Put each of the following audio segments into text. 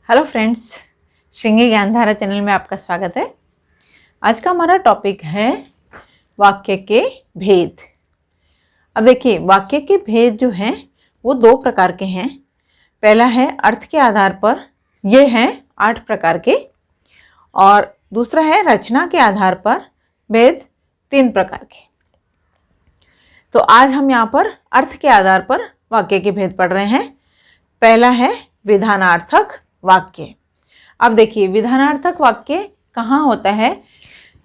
Hello friends, Shringi Gyandhara channel में आपका स्वागत है। आज का हमारा टॉपिक है वाक्य के भेद। अब देखिए, वाक्य के भेद जो हैं वो दो प्रकार के हैं। पहला है अर्थ के आधार पर, ये हैं 8 प्रकार के, और दूसरा है रचना के आधार पर, भेद 3 प्रकार के। तो आज हम यहाँ पर अर्थ के आधार पर वाक्य के भेद पढ़ रहे हैं। पहला है विधानार्थक वाक्य। अब देखिए, विधानार्थक वाक्य कहाँ होता है?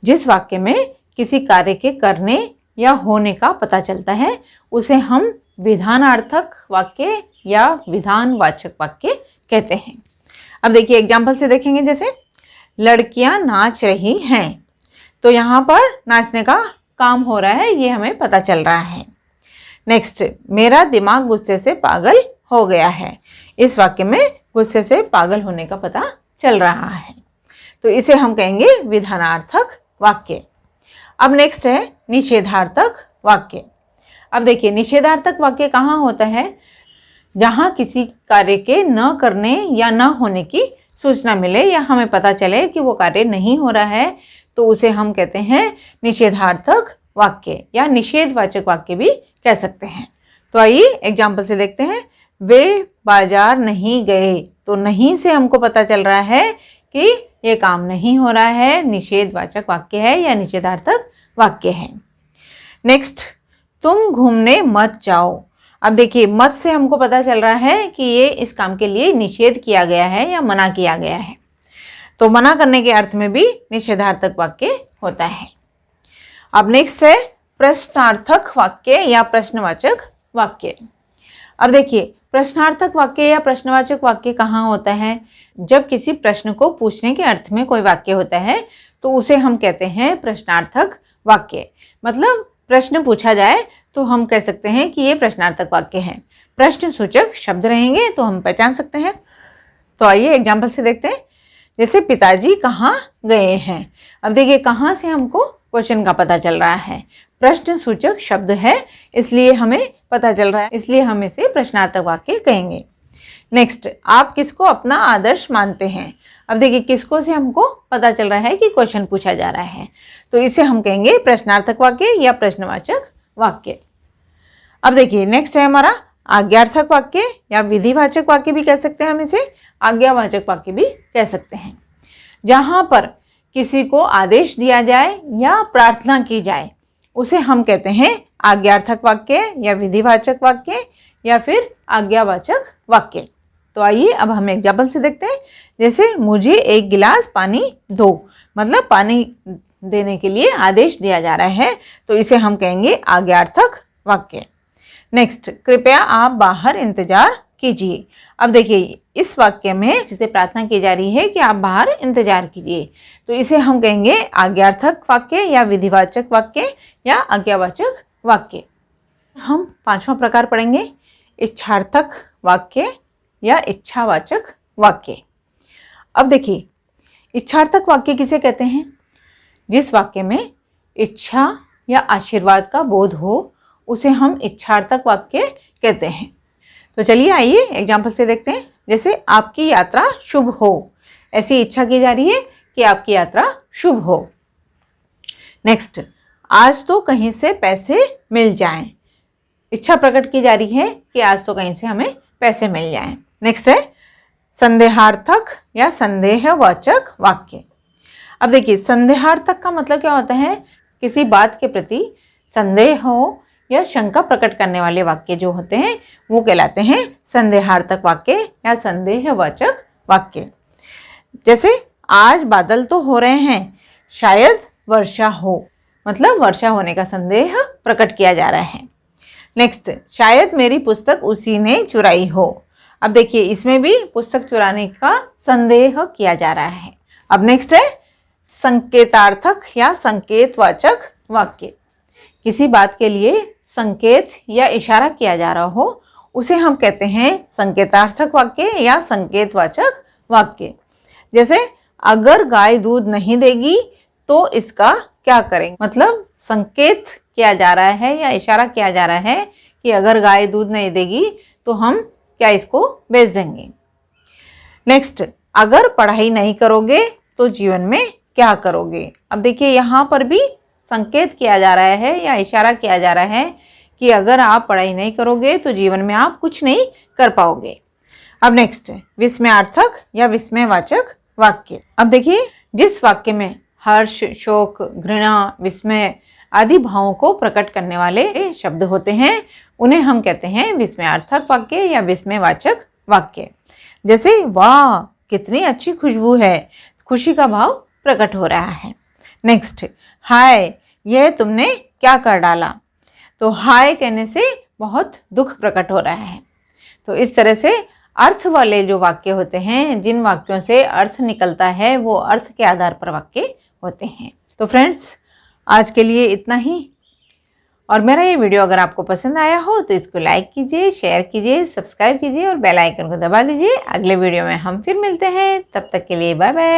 जिस वाक्य में किसी कार्य के करने या होने का पता चलता है उसे हम विधानार्थक वाक्य या विधानवाचक वाक्य कहते हैं। अब देखिए, एग्जाम्पल से देखेंगे। जैसे लड़कियां नाच रही हैं, तो यहाँ पर नाचने का काम हो रहा है, ये हमें पता चल रहा है। नेक्स्ट, मेरा दिमाग गुस्से से पागल हो गया है। इस वाक्य में गुस्से से पागल होने का पता चल रहा है, तो इसे हम कहेंगे विधानार्थक वाक्य। अब नेक्स्ट है निषेधार्थक वाक्य। अब देखिए, निषेधार्थक वाक्य कहाँ होता है? जहाँ किसी कार्य के न करने या न होने की सूचना मिले या हमें पता चले कि वो कार्य नहीं हो रहा है, तो उसे हम कहते हैं निषेधार्थक वाक्य या निषेधवाचक वाक्य भी कह सकते हैं। तो आइए एग्जाम्पल से देखते हैं। वे बाजार नहीं गए, तो नहीं से हमको पता चल रहा है कि ये काम नहीं हो रहा है, निषेधवाचक वाक्य है या निषेधार्थक वाक्य है। नेक्स्ट, तुम घूमने मत जाओ। अब देखिए, मत से हमको पता चल रहा है कि ये इस काम के लिए निषेध किया गया है या मना किया गया है, तो मना करने के अर्थ में भी निषेधार्थक वाक्य होता है। अब नेक्स्ट है प्रश्नार्थक वाक्य या प्रश्नवाचक वाक्य। अब देखिए, प्रश्नार्थक वाक्य या प्रश्नवाचक वाक्य कहाँ होता है? जब किसी प्रश्न को पूछने के अर्थ में कोई वाक्य होता है तो उसे हम कहते हैं प्रश्नार्थक वाक्य। मतलब प्रश्न पूछा जाए तो हम कह सकते हैं कि ये प्रश्नार्थक वाक्य है। प्रश्न सूचक शब्द रहेंगे तो हम पहचान सकते हैं। तो आइए एग्जाम्पल से देखते हैं। जैसे पिताजी कहाँ गए हैं। अब देखिए, कहाँ से हमको क्वेश्चन का पता चल रहा है, प्रश्न सूचक शब्द है इसलिए हमें पता चल रहा है, इसलिए हम इसे प्रश्नार्थक वाक्य कहेंगे। नेक्स्ट, आप किसको अपना आदर्श मानते हैं। अब देखिए, किसको से हमको पता चल रहा है कि क्वेश्चन पूछा जा रहा है, तो इसे हम कहेंगे प्रश्नार्थक वाक्य या प्रश्नवाचक वाक्य। अब देखिए, नेक्स्ट है हमारा आज्ञार्थक वाक्य या विधिवाचक वाक्य भी कह सकते हैं। हम इसे आज्ञावाचक वाक्य भी कह सकते हैं। जहाँ पर किसी को आदेश दिया जाए या प्रार्थना की जाए उसे हम कहते हैं आज्ञार्थक वाक्य या विधिवाचक वाक्य या फिर आज्ञावाचक वाक्य। तो आइए अब हम एग्जाम्पल से देखते हैं। जैसे मुझे 1 गिलास पानी दो, मतलब पानी देने के लिए आदेश दिया जा रहा है, तो इसे हम कहेंगे आज्ञार्थक वाक्य। नेक्स्ट, कृपया आप बाहर इंतजार कीजिए। अब देखिए, इस वाक्य में जिसे प्रार्थना की जा रही है कि आप बाहर इंतजार कीजिए, तो इसे हम कहेंगे आज्ञार्थक वाक्य या विधिवाचक वाक्य या आज्ञावाचक वाक्य। हम 5वां प्रकार पढ़ेंगे, इच्छार्थक वाक्य या इच्छावाचक वाक्य। अब देखिए, इच्छार्थक वाक्य किसे कहते हैं? जिस वाक्य में इच्छा या आशीर्वाद का बोध हो उसे हम इच्छार्थक वाक्य कहते हैं। तो चलिए आइए एग्जाम्पल से देखते हैं। जैसे आपकी यात्रा शुभ हो, ऐसी इच्छा की जा रही है कि आपकी यात्रा शुभ हो। नेक्स्ट, आज तो कहीं से पैसे मिल जाएं, इच्छा प्रकट की जा रही है कि आज तो कहीं से हमें पैसे मिल जाएं। नेक्स्ट है संदेहार्थक या संदेहवाचक वाक्य। अब देखिए, संदेहार्थक का मतलब क्या होता है? किसी बात के प्रति संदेह हो या शंका प्रकट करने वाले वाक्य जो होते हैं वो कहलाते हैं संदेहार्थक वाक्य या संदेहवाचक वाक्य। जैसे आज बादल तो हो रहे हैं, शायद वर्षा हो, मतलब वर्षा होने का संदेह प्रकट किया जा रहा है। नेक्स्ट, शायद मेरी पुस्तक उसी ने चुराई हो। अब देखिए, इसमें भी पुस्तक चुराने का संदेह किया जा रहा है। अब नेक्स्ट है संकेतार्थक या संकेतवाचक वाक्य। किसी बात के लिए संकेत या इशारा किया जा रहा हो उसे हम कहते हैं संकेतार्थक वाक्य या संकेतवाचक वाक्य। जैसे अगर गाय दूध नहीं देगी तो इसका क्या करेंगे, मतलब संकेत किया जा रहा है या इशारा किया जा रहा है कि अगर गाय दूध नहीं देगी तो हम क्या इसको बेच देंगे। नेक्स्ट, अगर पढ़ाई नहीं करोगे तो जीवन में क्या करोगे। अब देखिए यहाँ पर भी संकेत किया जा रहा है या इशारा किया जा रहा है कि अगर आप पढ़ाई नहीं करोगे तो जीवन में आप कुछ नहीं कर पाओगे। अब नेक्स्ट है विस्मयार्थक या विस्मयवाचक वाक्य। अब देखिए जिस वाक्य में हर्ष, शोक, घृणा, विस्मय आदि भावों को प्रकट करने वाले शब्द होते हैं उन्हें हम कहते हैं विस्मयार्थक वाक्य या विस्मयवाचक वाक्य। जैसे वाह कितनी अच्छी खुशबू है, खुशी का भाव प्रकट हो रहा है। नेक्स्ट हाय यह तुमने क्या कर डाला, तो हाय कहने से बहुत दुख प्रकट हो रहा है। तो इस तरह से अर्थ वाले जो वाक्य होते हैं, जिन वाक्यों से अर्थ निकलता है वो अर्थ के आधार पर वाक्य होते हैं। तो फ्रेंड्स आज के लिए इतना ही, और मेरा ये वीडियो अगर आपको पसंद आया हो तो इसको लाइक कीजिए, शेयर कीजिए, सब्सक्राइब कीजिए और बेल आइकन को दबा दीजिए। अगले वीडियो में हम फिर मिलते हैं, तब तक के लिए बाय बाय।